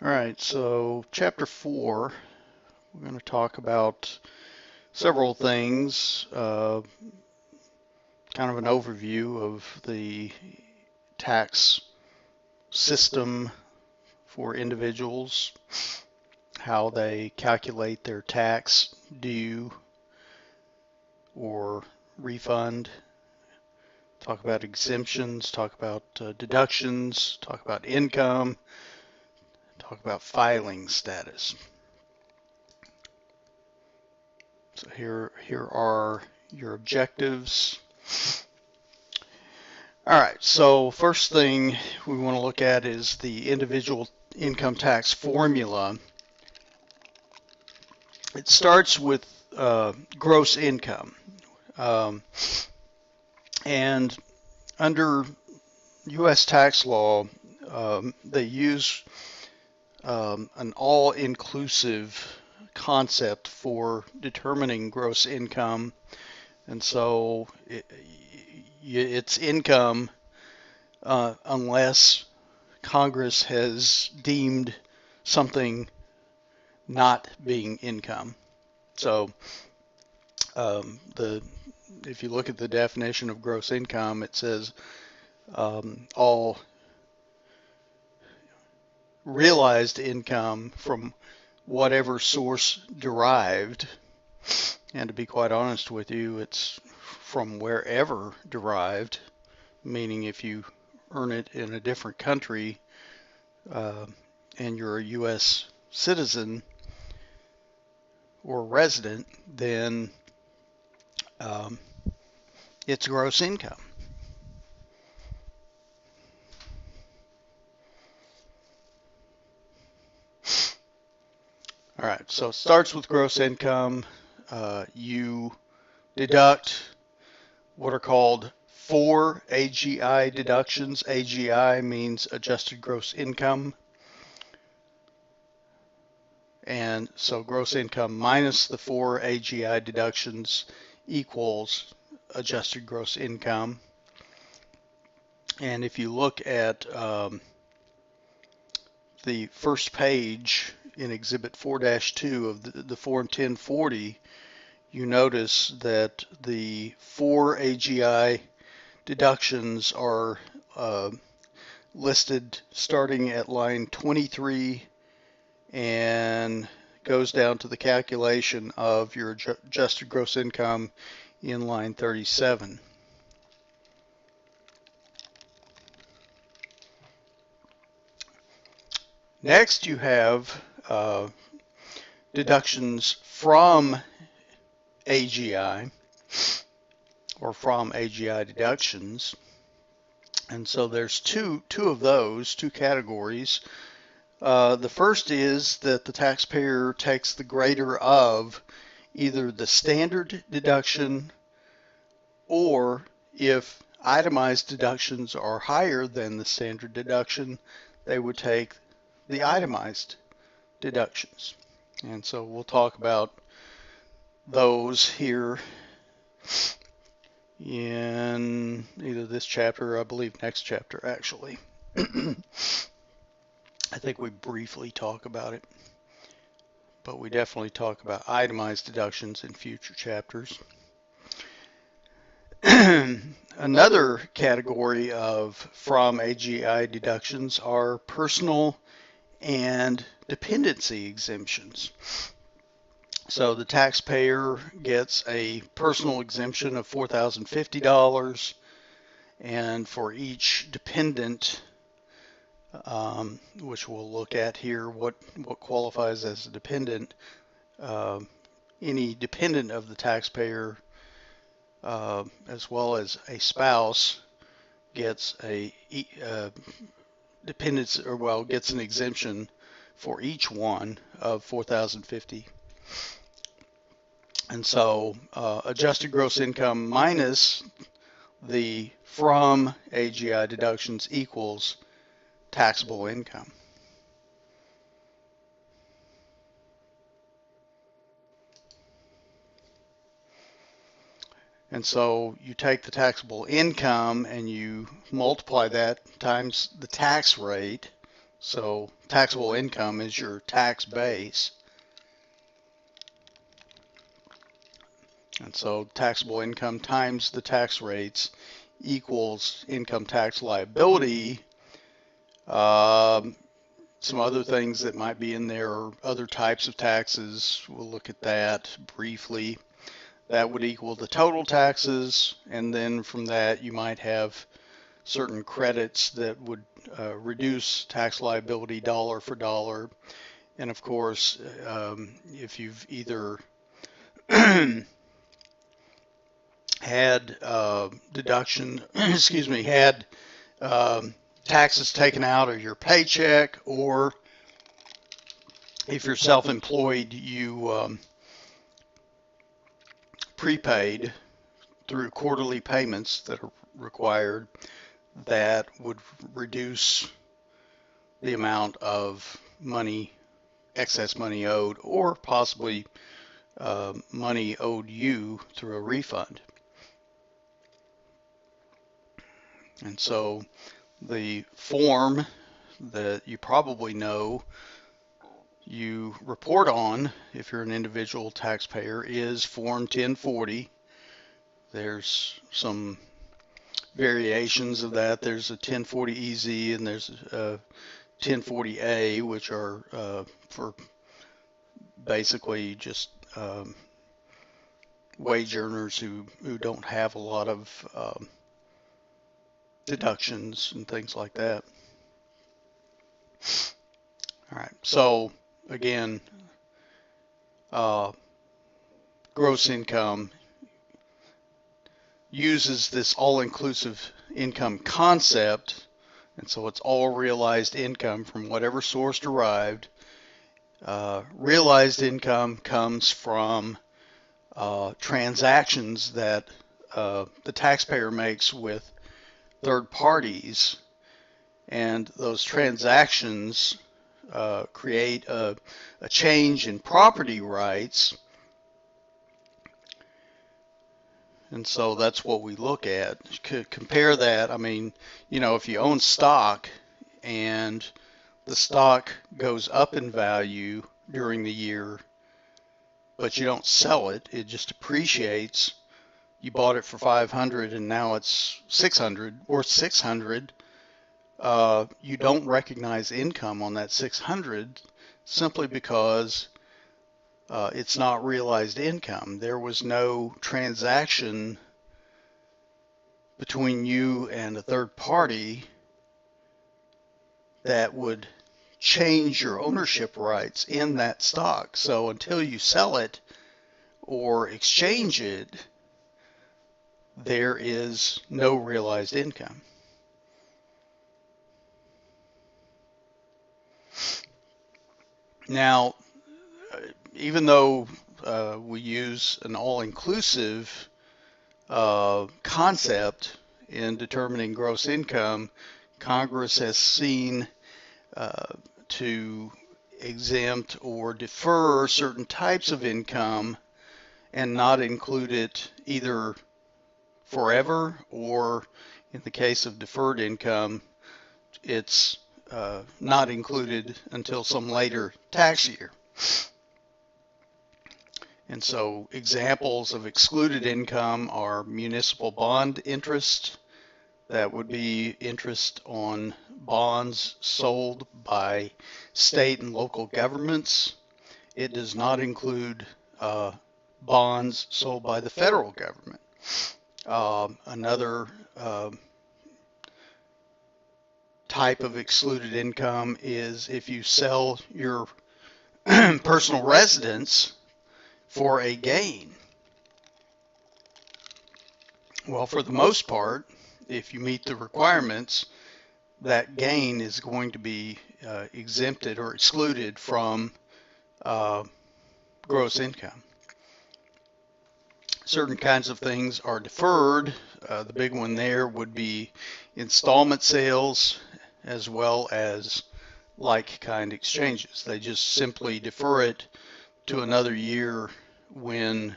All right, so chapter 4, we're going to talk about several things, kind of an overview of the tax system for individuals, how they calculate their tax due or refund, talk about exemptions, talk about deductions, talk about income, talk about filing status. So here are your objectives. All right, so first thing we want to look at is the individual income tax formula. It starts with gross income. And under U.S. tax law, they use an all-inclusive concept for determining gross income. And so it's income unless Congress has deemed something not being income. So if you look at the definition of gross income, it says all realized income from whatever source derived. And to be quite honest with you, it's from wherever derived, meaning if you earn it in a different country and you're a U.S. citizen or resident, then it's gross income. All right, so it starts with gross income. You deduct what are called 4 AGI deductions. AGI means adjusted gross income. And so gross income minus the 4 AGI deductions equals adjusted gross income. And if you look at the first page in Exhibit 4-2 of the Form 1040, you notice that the 4 AGI deductions are listed starting at line 23 and goes down to the calculation of your adjusted gross income in line 37. Next, you have deductions from AGI or from AGI deductions. And so there's two of those, two categories. The first is that the taxpayer takes the greater of either the standard deduction, or if itemized deductions are higher than the standard deduction, they would take the itemized deductions. And so we'll talk about those here in either this chapter or I believe next chapter actually. I think we briefly talk about it, but we definitely talk about itemized deductions in future chapters. Another category of from AGI deductions are personal and dependency exemptions. So the taxpayer gets a personal exemption of $4,050, and for each dependent, which we'll look at here, what qualifies as a dependent, any dependent of the taxpayer, as well as a spouse, gets a dependence, or well, gets an exemption for each one of $4,050. And so adjusted gross income minus the from AGI deductions equals taxable income. And so you take the taxable income and you multiply that times the tax rate, So taxable income is your tax base. And so taxable income times the tax rates equals income tax liability. Some other things that might be in there are other types of taxes. We'll look at that briefly. That would equal the total taxes, and then from that you might have certain credits that would reduce tax liability dollar for dollar. And of course, if you've either had deduction, excuse me, had taxes taken out of your paycheck, or if you're self-employed, you prepaid through quarterly payments that are required, that would reduce the amount of money, excess money owed, or possibly money owed you through a refund. And so the form that you probably know you report on if you're an individual taxpayer is Form 1040. There's some variations of that. There's a 1040EZ and there's a 1040A, which are for basically just wage earners who don't have a lot of deductions and things like that. All right, so again, gross income uses this all-inclusive income concept, and so it's all realized income from whatever source derived. Realized income comes from transactions that the taxpayer makes with third parties, and those transactions create a change in property rights. And so that's what we look at. Compare that. I mean, if you own stock and the stock goes up in value during the year, but you don't sell it, it just appreciates. You bought it for 500 and now it's 600, worth 600. You don't recognize income on that 600 simply because it's not realized income. There was no transaction between you and a third party that would change your ownership rights in that stock. So until you sell it or exchange it, there is no realized income. Now, even though we use an all-inclusive concept in determining gross income, Congress has seen to exempt or defer certain types of income and not include it either forever, or in the case of deferred income, it's not included until some later tax year. And so examples of excluded income are municipal bond interest. That would be interest on bonds sold by state and local governments. It does not include bonds sold by the federal government. Another type of excluded income is if you sell your personal residence for a gain. Well, for the most part, if you meet the requirements, that gain is going to be exempted or excluded from gross income. Certain kinds of things are deferred. The big one there would be installment sales as well as like-kind exchanges. They just simply defer it to another year when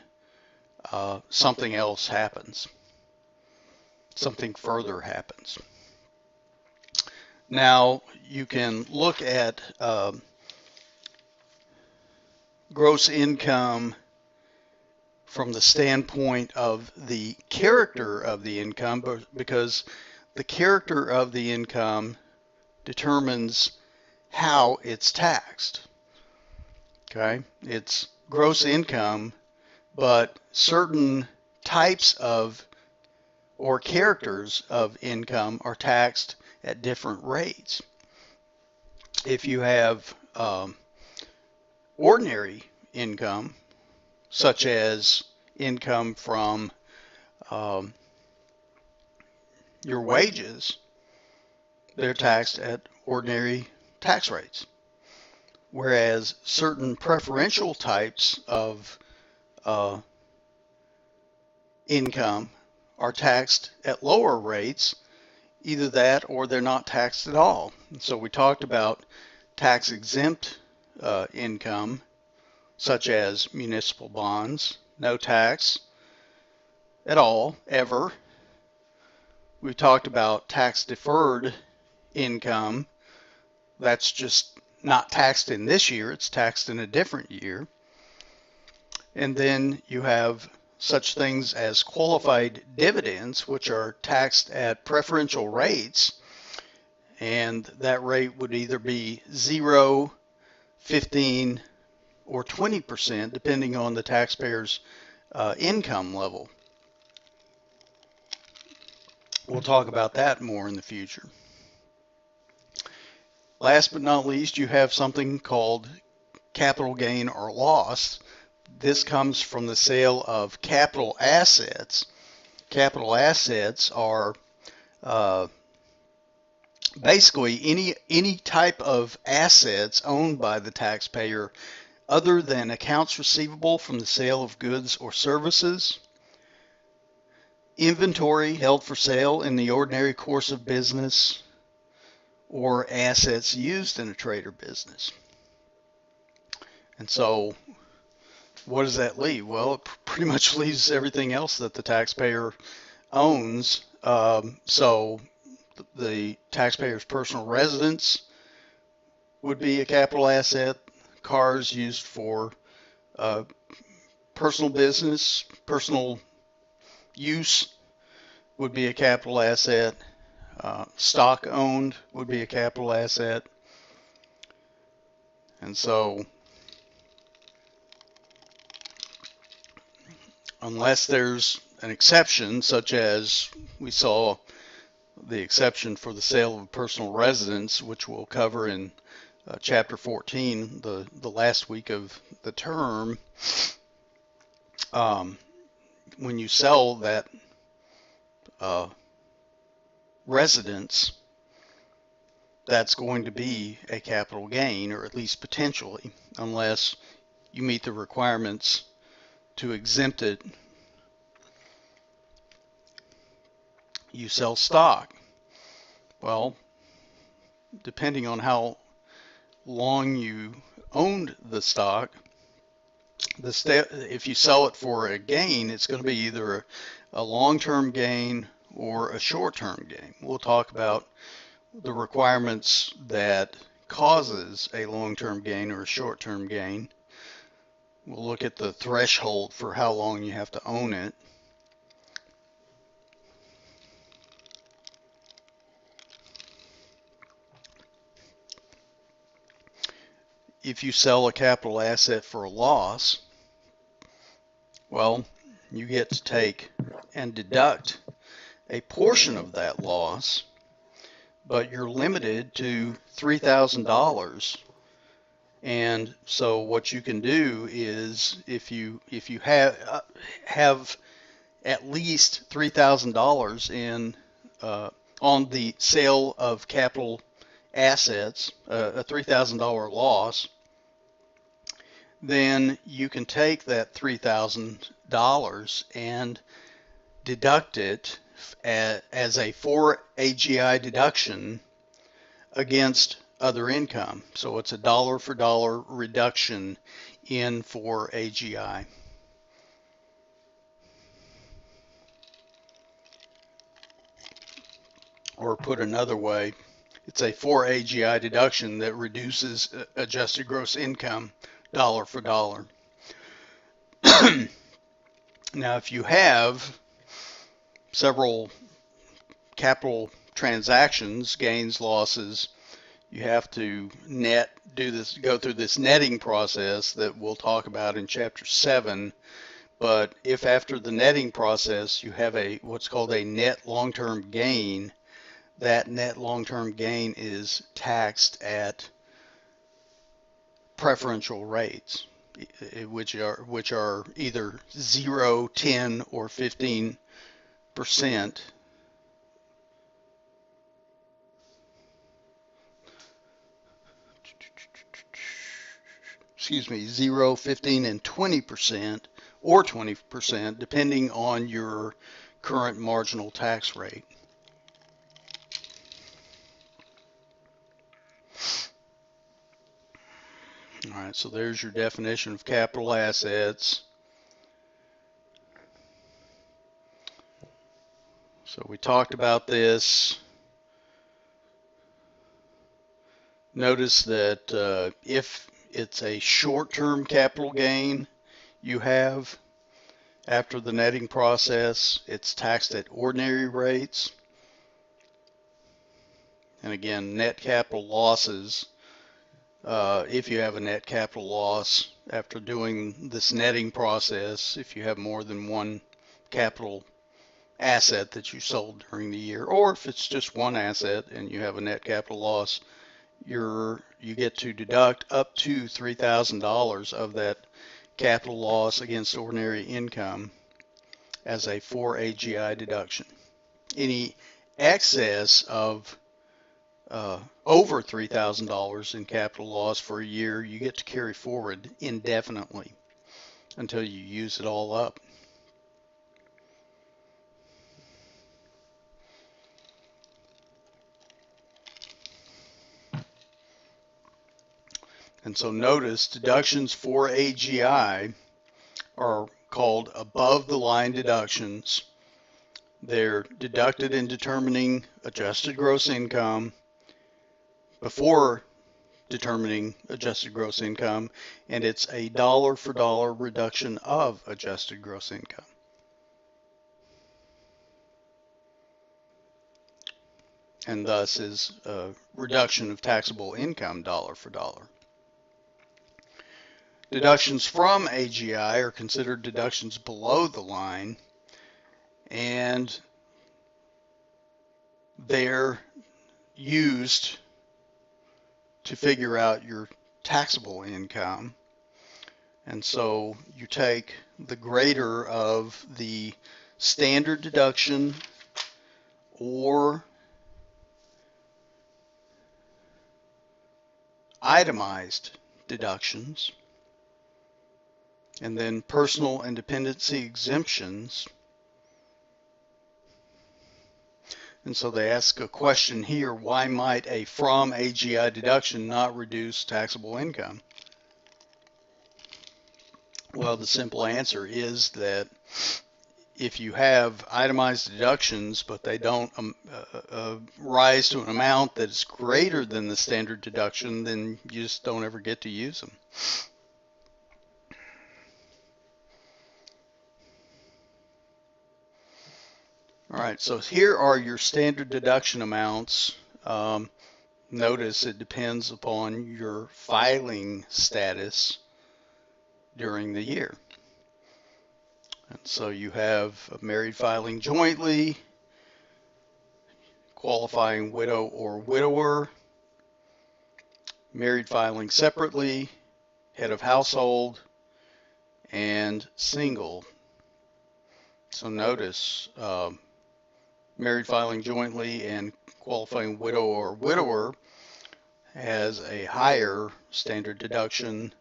something else happens, something further happens. Now, you can look at gross income from the standpoint of the character of the income, because the character of the income determines how it's taxed. Okay, it's gross income, but certain types of or characters of income are taxed at different rates. If you have ordinary income, such as income from your wages, they're taxed at ordinary tax rates. Whereas certain preferential types of income are taxed at lower rates, either that or they're not taxed at all. So we talked about tax exempt income, such as municipal bonds, no tax at all, ever. We talked about tax deferred income. That's just not taxed in this year, it's taxed in a different year. And then you have such things as qualified dividends, which are taxed at preferential rates, and that rate would either be 0, 15, or 20%, depending on the taxpayer's income level. We'll talk about that more in the future. Last but not least, you have something called capital gain or loss. This comes from the sale of capital assets. Capital assets are basically any type of assets owned by the taxpayer other than accounts receivable from the sale of goods or services, inventory held for sale in the ordinary course of business, or assets used in a trade or business. And so what does that leave? Well, it pretty much leaves everything else that the taxpayer owns. So the taxpayer's personal residence would be a capital asset. Cars used for personal business, personal use would be a capital asset. Stock owned would be a capital asset. And so unless there's an exception, such as we saw the exception for the sale of a personal residence, which we'll cover in chapter 14, the last week of the term, when you sell that residence, that's going to be a capital gain, or at least potentially, unless you meet the requirements to exempt it. You sell stock. Well, depending on how long you owned the stock, if you sell it for a gain, it's going to be either a long-term gain or a short-term gain. We'll talk about the requirements that causes a long-term gain or a short-term gain. We'll look at the threshold for how long you have to own it. If you sell a capital asset for a loss, well, you get to take and deduct a portion of that loss, but you're limited to $3,000. And so what you can do is, if you have at least $3,000 in on the sale of capital assets, a $3,000 loss, then you can take that $3,000 and deduct it as a for AGI deduction against other income. So it's a dollar for dollar reduction in for AGI. Or put another way, It's a for AGI deduction that reduces adjusted gross income dollar for dollar. Now, if you have several capital transactions, gains, losses, you have to go through this netting process that we'll talk about in chapter 7. But if after the netting process you have what's called a net long-term gain, that net long-term gain is taxed at preferential rates, which are either 0, 10, or 15%. Excuse me, 0, 15, and 20%, or 20%, depending on your current marginal tax rate. All right, so there's your definition of capital assets. So we talked about this. Notice that if it's a short-term capital gain you have after the netting process, it's taxed at ordinary rates. And again, net capital losses, if you have a net capital loss after doing this netting process, if you have more than one capital asset that you sold during the year, or if it's just one asset and you have a net capital loss, you get to deduct up to $3,000 of that capital loss against ordinary income as a for AGI deduction. Any excess of over $3,000 in capital loss for a year, you get to carry forward indefinitely until you use it all up. And so notice deductions for AGI are called above the line deductions. They're deducted in determining adjusted gross income, before determining adjusted gross income, and it's a dollar for dollar reduction of adjusted gross income. And thus is a reduction of taxable income dollar for dollar. Deductions from AGI are considered deductions below the line, and they're used to figure out your taxable income. And so you take the greater of the standard deduction or itemized deductions, and then personal and dependency exemptions. And so they ask a question here, why might a from AGI deduction not reduce taxable income? Well, the simple answer is that if you have itemized deductions, but they don't rise to an amount that is greater than the standard deduction, then you just don't ever get to use them. All right, so here are your standard deduction amounts. Notice it depends upon your filing status during the year. And so you have a married filing jointly, qualifying widow or widower, married filing separately, head of household, and single. So notice married filing jointly and qualifying widow or widower has a higher standard deduction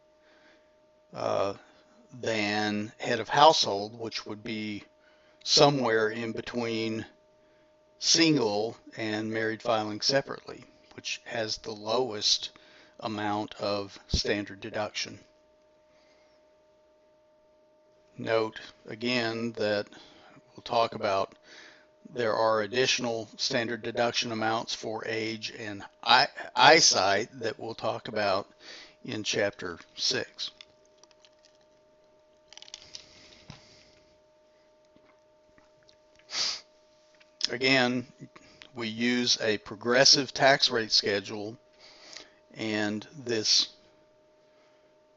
than head of household, which would be somewhere in between single and married filing separately, which has the lowest amount of standard deduction. Note again that we'll talk about there are additional standard deduction amounts for age and eyesight that we'll talk about in Chapter 6. Again, we use a progressive tax rate schedule, and this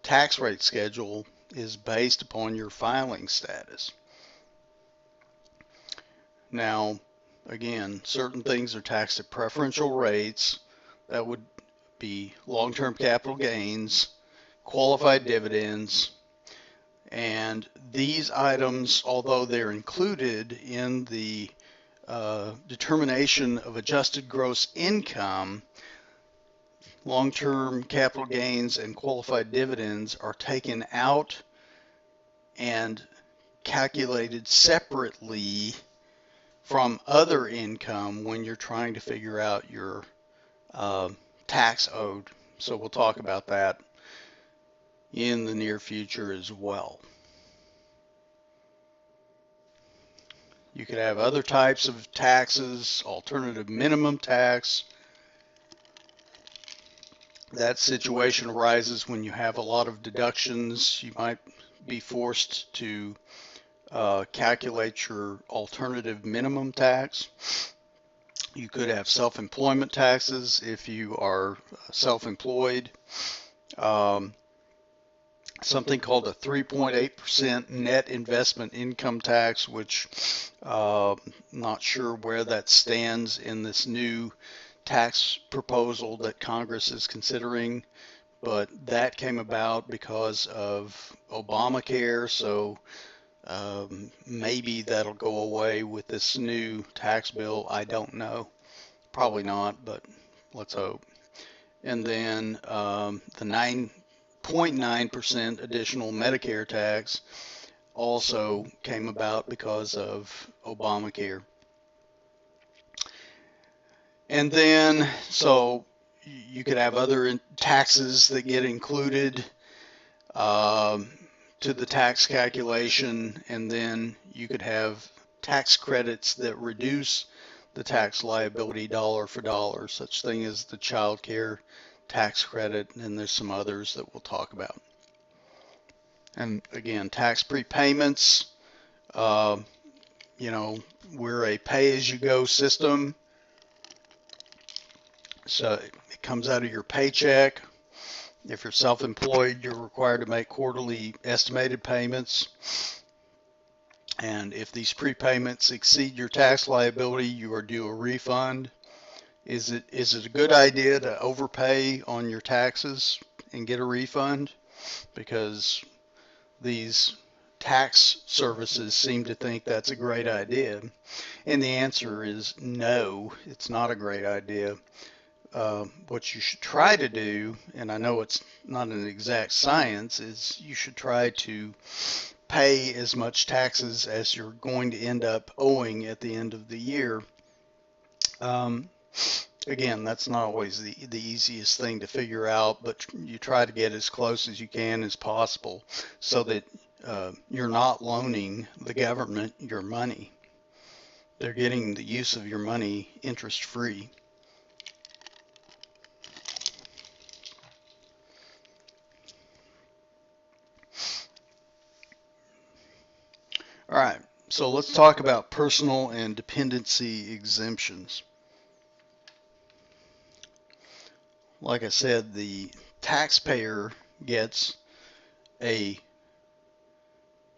tax rate schedule is based upon your filing status. Now, again, certain things are taxed at preferential rates. That would be long-term capital gains, qualified dividends, and these items, although they're included in the determination of adjusted gross income, long-term capital gains and qualified dividends are taken out and calculated separately from other income when you're trying to figure out your tax owed. So we'll talk about that in the near future as well. You could have other types of taxes, alternative minimum tax. That situation arises when you have a lot of deductions. You might be forced to calculate your alternative minimum tax. You could have self-employment taxes if you are self-employed. Something called a 3.8% net investment income tax, which not sure where that stands in this new tax proposal that Congress is considering, but that came about because of Obamacare, so maybe that'll go away with this new tax bill. I don't know. Probably not, but let's hope. And then the 9.9% additional Medicare tax also came about because of Obamacare. And then, so you could have other taxes that get included to the tax calculation, and then you could have tax credits that reduce the tax liability dollar for dollar, such thing as the child care tax credit, and there's some others that we'll talk about. And again, tax prepayments, we're a pay-as-you-go system, so it comes out of your paycheck. If you're self-employed, you're required to make quarterly estimated payments. And if these prepayments exceed your tax liability, you are due a refund. Is it a good idea to overpay on your taxes and get a refund? Because these tax services seem to think that's a great idea. And the answer is no, it's not a great idea. What you should try to do, and I know it's not an exact science, is you should try to pay as much taxes as you're going to end up owing at the end of the year. Again, that's not always the easiest thing to figure out, but you try to get as close as you can as possible so that you're not loaning the government your money. They're getting the use of your money interest-free. All right, so let's talk about personal and dependency exemptions. Like I said, the taxpayer gets a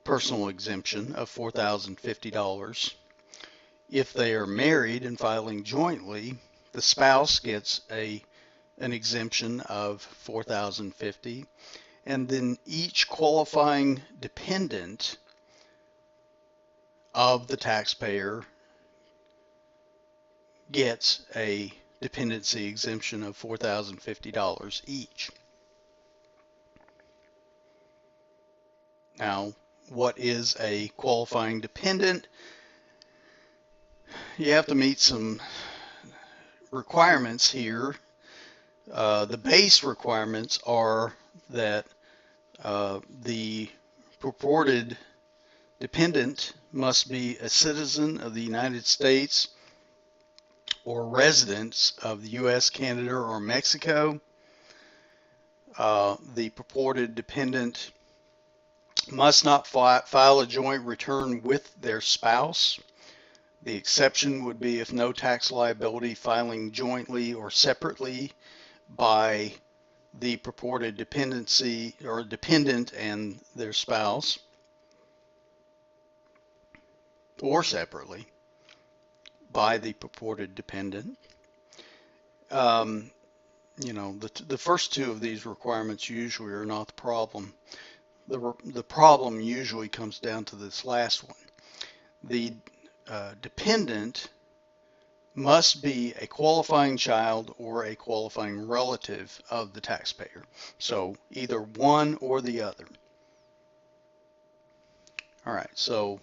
personal exemption of $4,050. If they are married and filing jointly, the spouse gets an exemption of $4,050, and then each qualifying dependent of the taxpayer gets a dependency exemption of $4,050 each. Now, what is a qualifying dependent? You have to meet some requirements here. The base requirements are that the purported dependent must be a citizen of the United States or residents of the U.S., Canada, or Mexico. The purported dependent must not file a joint return with their spouse. The exception would be if no tax liability filing jointly or separately by the purported dependency or dependent and their spouse, or separately by the purported dependent. The first two of these requirements usually are not the problem. The problem usually comes down to this last one. The dependent must be a qualifying child or a qualifying relative of the taxpayer. So either one or the other. All right, so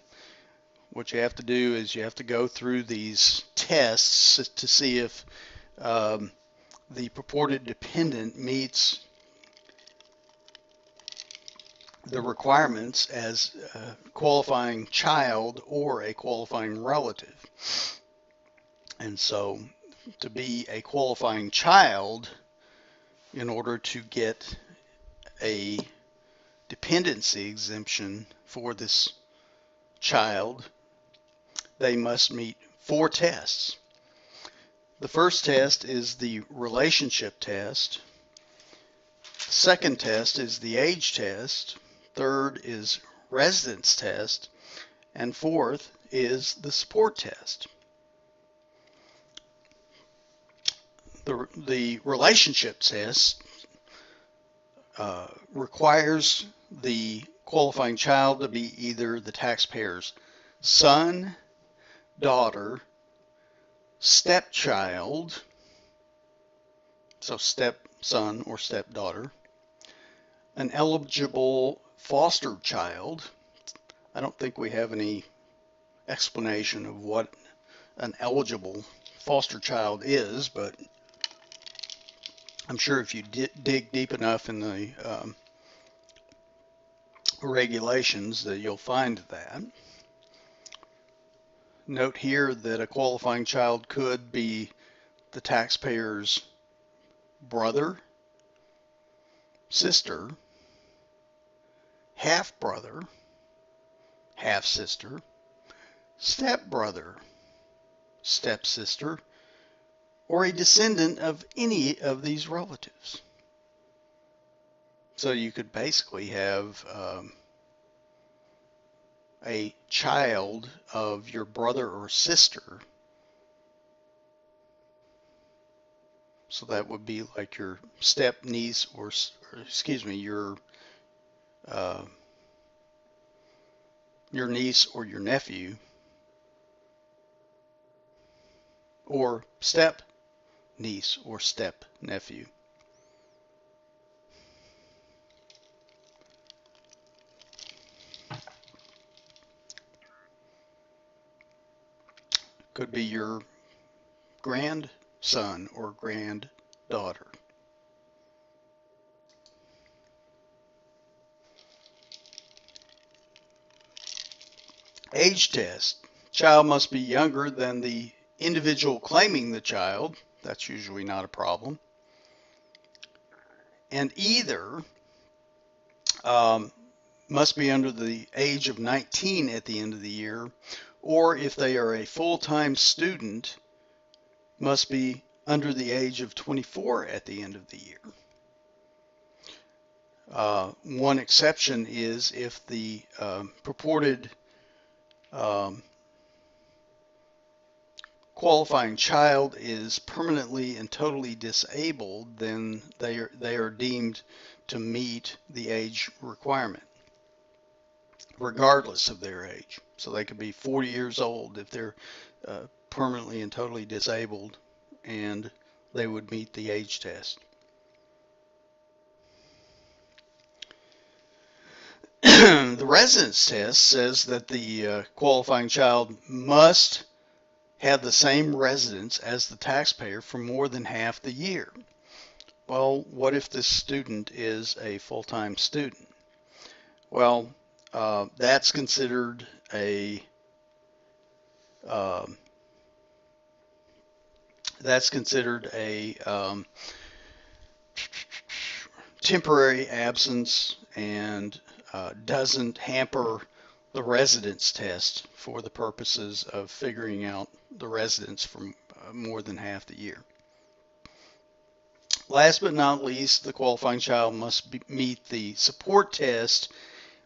what you have to do is you have to go through these tests to see if the purported dependent meets the requirements as a qualifying child or a qualifying relative. And so to be a qualifying child, in order to get a dependency exemption for this child, they must meet 4 tests. The first test is the relationship test. The second test is the age test. Third is residence test. And fourth is the support test. The relationship test requires the qualifying child to be either the taxpayer's son, daughter, stepchild, so stepson or stepdaughter, an eligible foster child. I don't think we have any explanation of what an eligible foster child is, but I'm sure if you dig deep enough in the regulations that you'll find that. Note here that a qualifying child could be the taxpayer's brother, sister, half-brother, half-sister, stepbrother, stepsister, or a descendant of any of these relatives. So you could basically have a child of your brother or sister. So that would be like your step niece or excuse me, your niece or your nephew, or step niece or step nephew. Could be your grandson or granddaughter. Age test. Child must be younger than the individual claiming the child. That's usually not a problem. And either must be under the age of 19 at the end of the year, or if they are a full-time student, must be under the age of 24 at the end of the year. One exception is if the purported qualifying child is permanently and totally disabled, then they are deemed to meet the age requirement, regardless of their age. So they could be 40 years old if they're permanently and totally disabled, and they would meet the age test. The residence test says that the qualifying child must have the same residence as the taxpayer for more than half the year. Well, what if this student is a full-time student? Well, that's considered a Um, that's considered a temporary absence and doesn't hamper the residence test for the purposes of figuring out the residence for more than half the year. Last but not least, the qualifying child must meet the support test,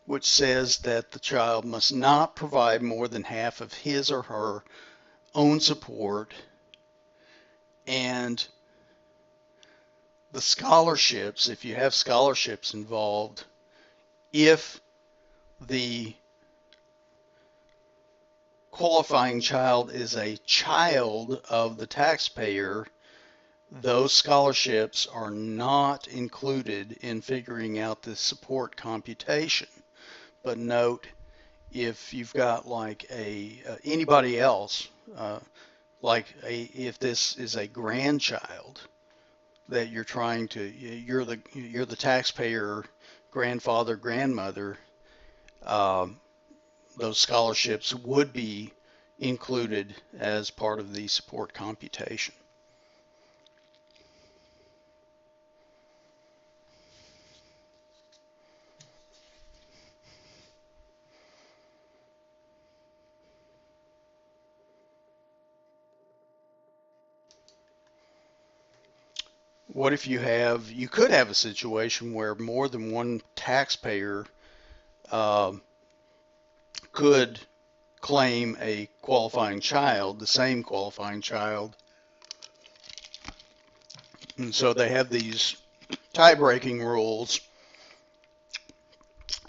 which says that the child must not provide more than half of his or her own support, and the scholarships, if you have scholarships involved, if the qualifying child is a child of the taxpayer, those scholarships are not included in figuring out the support computation. But note, if you've got like anybody else, if this is a grandchild that you're trying to, you're the taxpayer, grandfather, grandmother, um, those scholarships would be included as part of the support computation. What if you could have a situation where more than one taxpayer um, could claim a qualifying child, the same qualifying child, and so they have these tie-breaking rules.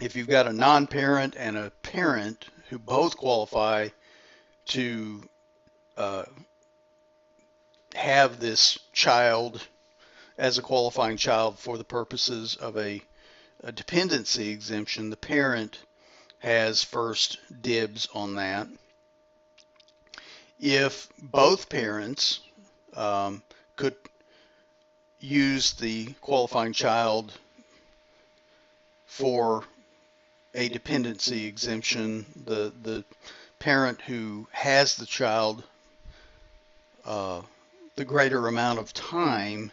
If you've got a non-parent and a parent who both qualify to uh, have this child as a qualifying child for the purposes of a dependency exemption, the parent has first dibs on that. If both parents could use the qualifying child for a dependency exemption, the parent who has the child the greater amount of time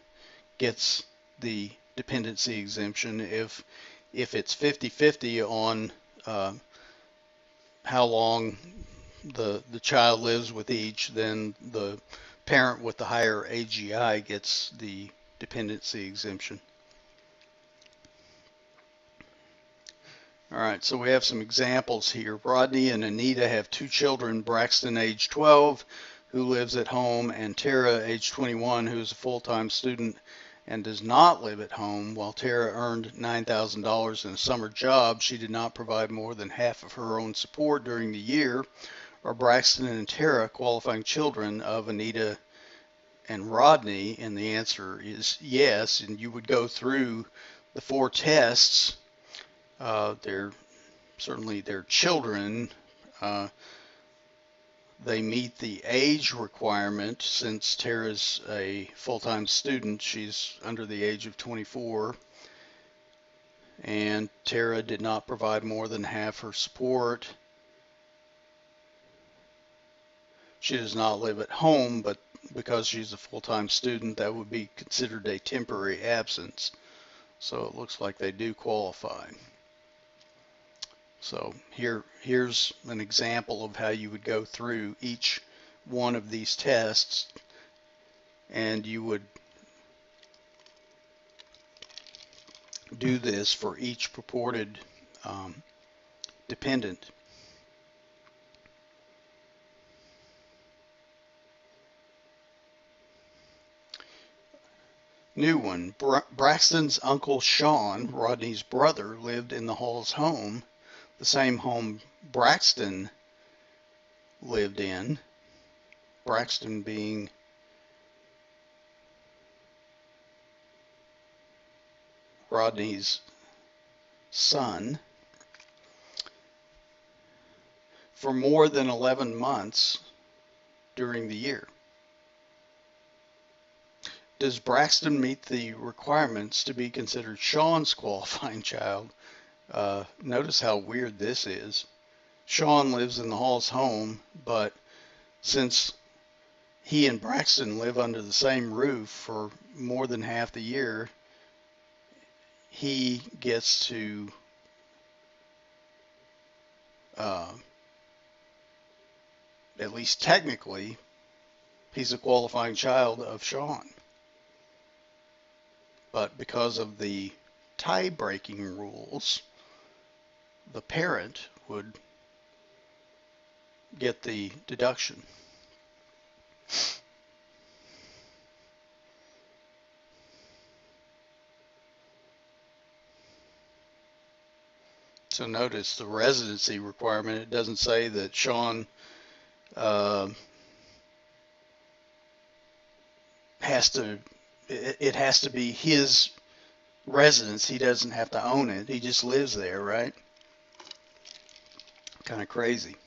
gets the dependency exemption. If it's 50-50 on how long the child lives with each, then the parent with the higher AGI gets the dependency exemption. All right, so we have some examples here. Rodney and Anita have two children, Braxton, age 12, who lives at home, and Tara, age 21, who is a full-time student and does not live at home. While Tara earned $9,000 in a summer job, she did not provide more than half of her own support during the year. Are Braxton and Tara qualifying children of Anita and Rodney? And the answer is yes, and you would go through the four tests. They're children. They meet the age requirement. Since Tara's a full-time student, she's under the age of 24. And Tara did not provide more than half her support. She does not live at home, but because she's a full-time student, that would be considered a temporary absence. So it looks like they do qualify. So here's an example of how you would go through each one of these tests, and you would do this for each purported dependent. New one. Braxton's uncle Sean, Rodney's brother, lived in the Halls home, the same home Braxton lived in, Braxton being Rodney's son, for more than 11 months during the year. Does Braxton meet the requirements to be considered Sean's qualifying child? Notice how weird this is. Sean lives in the Halls home, but since he and Braxton live under the same roof for more than half the year, he gets to at least technically, he's a qualifying child of Sean. But because of the tie-breaking rules, the parent would get the deduction. So notice the residency requirement. It doesn't say that Sean has to, it has to be his residence. He doesn't have to own it. He just lives there, right? Kind of crazy.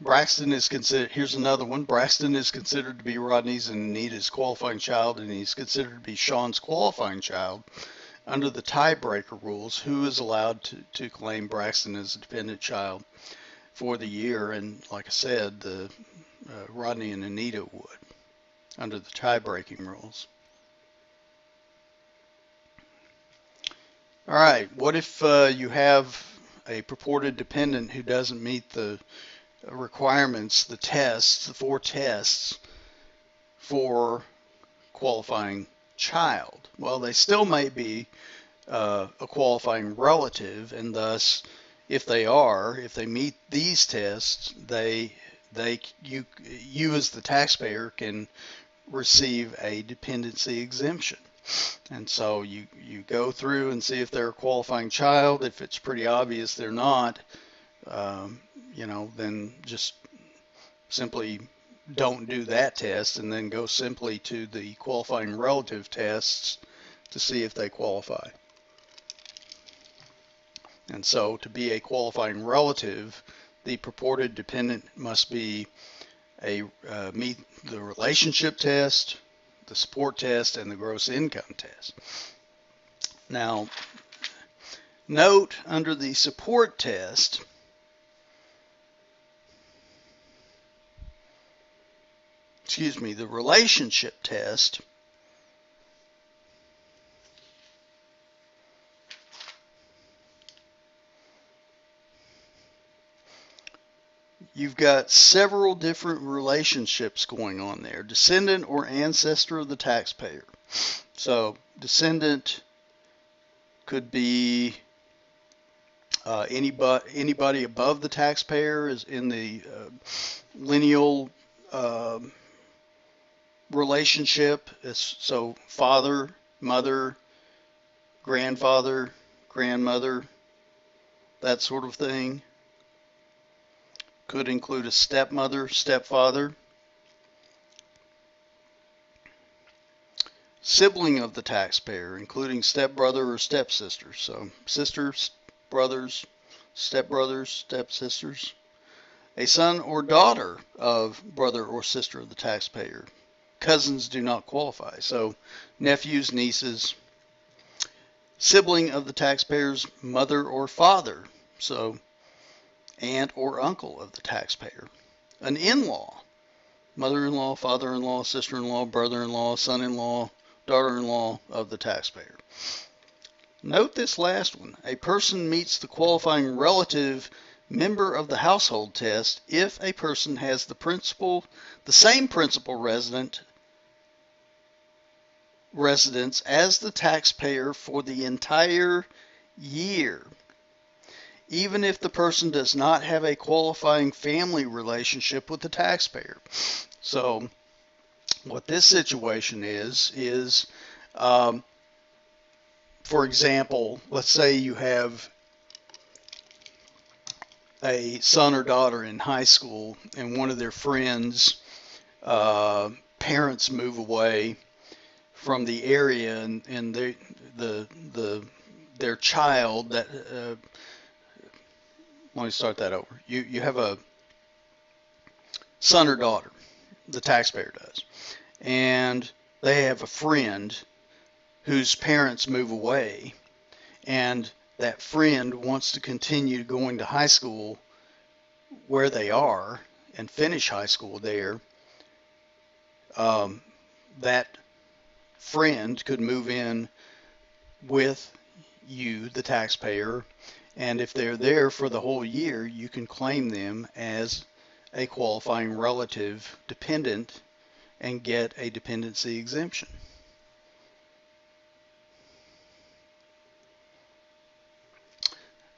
Braxton is considered, here's another one. Braxton is considered to be Rodney's and Anita's qualifying child, and he's considered to be Sean's qualifying child. Under the tiebreaker rules, who is allowed to claim Braxton as a dependent child for the year? And like I said, Rodney and Anita would, under the tie-breaking rules. All right, what if you have a purported dependent who doesn't meet the requirements, the tests, the 4 tests for qualifying child? Well, they still might be a qualifying relative, and thus, if they meet these tests, you as the taxpayer can receive a dependency exemption. And so you go through and see if they're a qualifying child. If it's pretty obvious they're not, then just simply don't do that test, and then go simply to the qualifying relative tests to see if they qualify. And so to be a qualifying relative, the purported dependent must be meet the relationship test, the support test, and the gross income test. Now, note under the support test, the relationship test, you've got several different relationships going on there. Descendant or ancestor of the taxpayer. So descendant could be anybody above the taxpayer is in the lineal relationship. So father, mother, grandfather, grandmother, that sort of thing. Could include a stepmother, stepfather. Sibling of the taxpayer, including stepbrother or stepsister. So sisters, brothers, stepbrothers, stepsisters. A son or daughter of brother or sister of the taxpayer. Cousins do not qualify. So nephews, nieces. Sibling of the taxpayer's mother or father. So aunt or uncle of the taxpayer. An in-law, mother-in-law, father-in-law, sister-in-law, brother-in-law, son-in-law, daughter-in-law of the taxpayer. Note this last one. A person meets the qualifying relative member of the household test if a person has the same principal residence as the taxpayer for the entire year, even if the person does not have a qualifying family relationship with the taxpayer. So what this situation is, for example, let's say you have a son or daughter in high school, and one of their friends' parents move away from the area, and their child that let me start that over. You have a son or daughter, the taxpayer does, and they have a friend whose parents move away, and that friend wants to continue going to high school where they are and finish high school there, that friend could move in with you, the taxpayer, and if they're there for the whole year, you can claim them as a qualifying relative dependent and get a dependency exemption.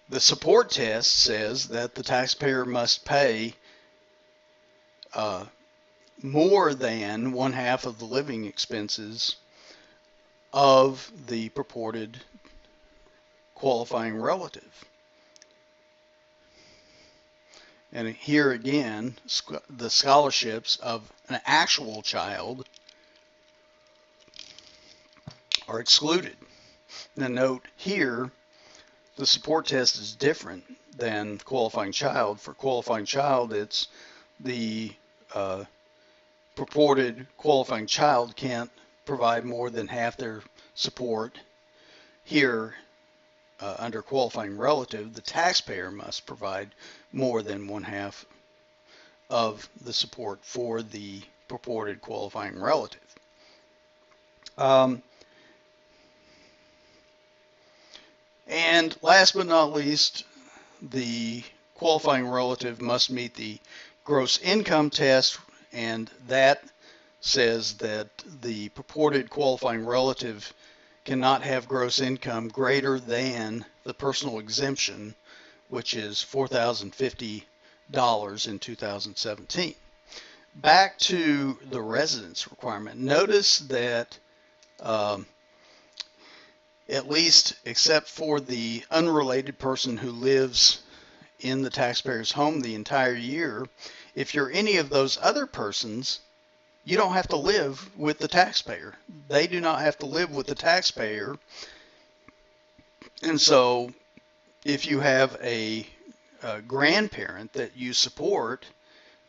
The support test says that the taxpayer must pay more than 1/2 of the living expenses of the purported qualifying relative. And here again, the scholarships of an actual child are excluded. Now note here, the support test is different than qualifying child. For qualifying child, it's the purported qualifying child can't provide more than half their support. Here, under qualifying relative, the taxpayer must provide more than 1/2 of the support for the purported qualifying relative. And last but not least, the qualifying relative must meet the gross income test, and that says that the purported qualifying relative cannot have gross income greater than the personal exemption, which is $4,050 in 2017. Back to the residence requirement. Notice that at least except for the unrelated person who lives in the taxpayer's home the entire year, if you're any of those other persons, you don't have to live with the taxpayer. They do not have to live with the taxpayer. And so if you have a grandparent that you support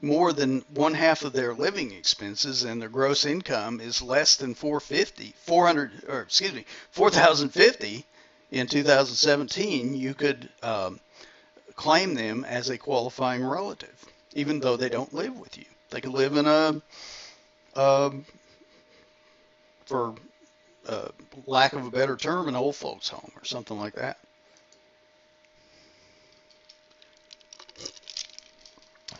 more than 1/2 of their living expenses and their gross income is less than $4,050 in 2017, you could claim them as a qualifying relative, even though they don't live with you. They could live in for lack of a better term, an old folks home or something like that.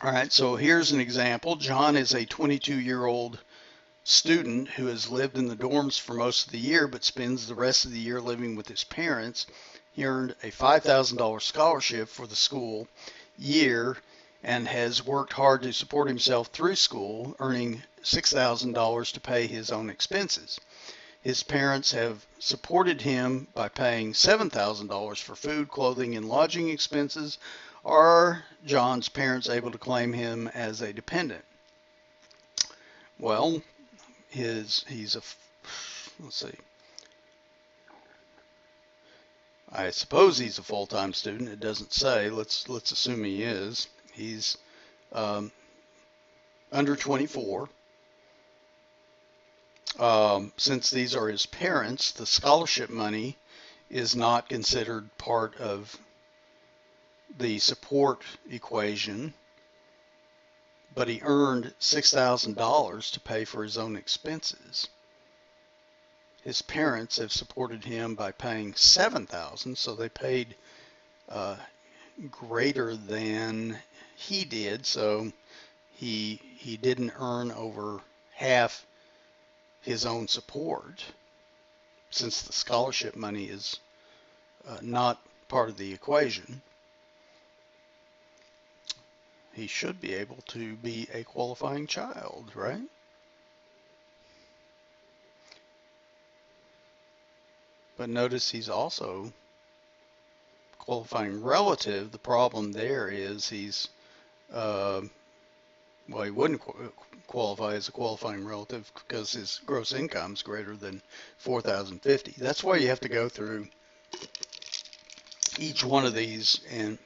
All right, so here's an example. John is a 22-year-old student who has lived in the dorms for most of the year but spends the rest of the year living with his parents. He earned a $5,000 scholarship for the school year and has worked hard to support himself through school, earning $6,000 to pay his own expenses. His parents have supported him by paying $7,000 for food, clothing, and lodging expenses. Are John's parents able to claim him as a dependent? Well, let's see. I suppose he's a full-time student. It doesn't say. Let's assume he is. He's under 24. Since these are his parents, the scholarship money is not considered part of the support equation, but he earned $6,000 to pay for his own expenses. His parents have supported him by paying $7,000, so they paid greater than he did, so he didn't earn over half his own support, since the scholarship money is not part of the equation. He should be able to be a qualifying child, right? But notice he's also qualifying relative. The problem there is he's, well, he wouldn't qualify as a qualifying relative because his gross income is greater than $4,050. That's why you have to go through each one of these, and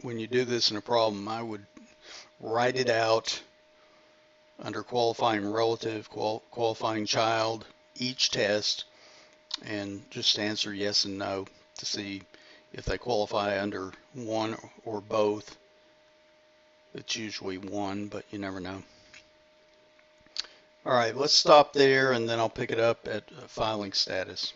when you do this in a problem, I would write it out under qualifying relative, qualifying child, each test, and just answer yes and no to see if they qualify under one or both. It's usually one, but you never know. All right, let's stop there, and then I'll pick it up at filing status.